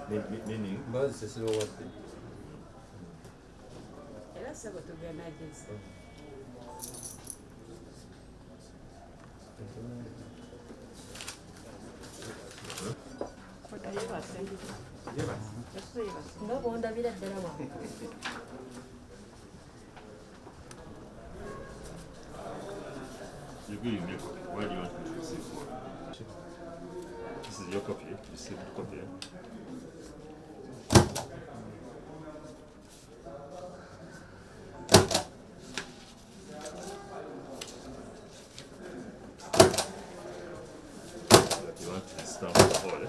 Meaning? Buzz is slow what thing. That's about to be an agency. No wonder we let them out. You give me a copy. Where do you want me to receive? This is your copy. Receive the copy. You want to stamp the whole,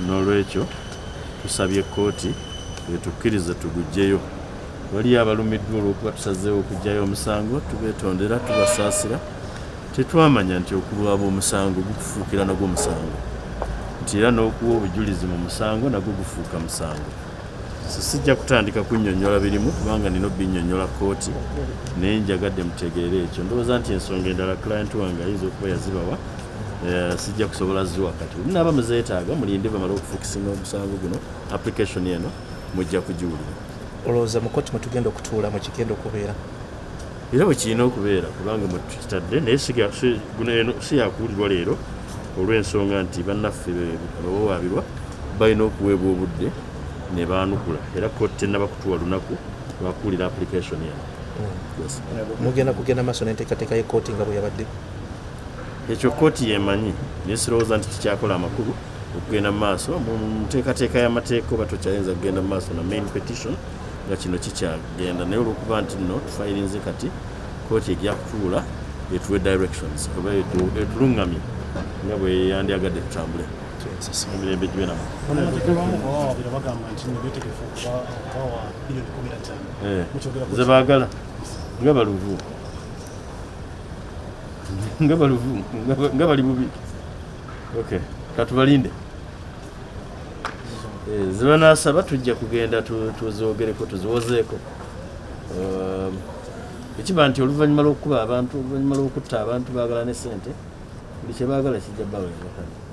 N'olwekyo tusabye kkooti etukkirize tuguggyeyo. Waliyo abalumiddwa olw'okuba tusazeewo okuggyayo omusango, tubeetondera tubasaasira. Tetwamanya nti okulwaba omusango gukufuukira nagwo musango, nti era n'okuwa obujulizi mu musango nagwo gufuuka musango. Sijja kutandika kunnyonnyola birimu kubanga nina obinnyonnyola kkooti, naye njagadde mutegeere ekyo. Ndowooza nti ensonga endala client wange ayinza okuba yazibawa, sijja kusobola ziwa kati. Bwe munaaba muzeetaaga mulinde bamala okufukisinga omusango guno, application eno mujja kugiwulira. Olowooza mu kkooti mwe tugenda okutuula mwe kigenda okubeera? Era bwe kirina okubeera kubanga mwe tukitadde, naye guno eno si yakuwulirwa leero olw'ensonga nti bannaffe abawawaabirwa balina okuweebwa obudde ne baanukula, era kkooti tennaba kutuwa lunaku lwakuwulira application eno. Mugenda kugenda maaso n'enteekateeka y'ekkooti nga bwe yabadde? Ekyo kkooti yemanyi, naye sirowooza nti kikyakola amakulu okugenda mu maaso mu nteekateeka y'amateeka oba tokyayinza kugenda mu maaso na main petition nga kino kikyagenda, naye olw'okuba nti nno tufayirinze kati kkooti ejja kutuula etuwe directions oba etulungamye nga bwe yandyagadde tutambule emirembe gibenamu. Nze baagala nga baluvu nga bali bubi. Okay, katubalinde. Ze banaasaba tujja kugenda tuzoogereko tuziwozeeko. Ekiba nti oluvannyuma lw'okukuba abantu, oluvannyuma lw'okutta abantu baagala ne ssente, buli kye baagala kijja baweebwa kati.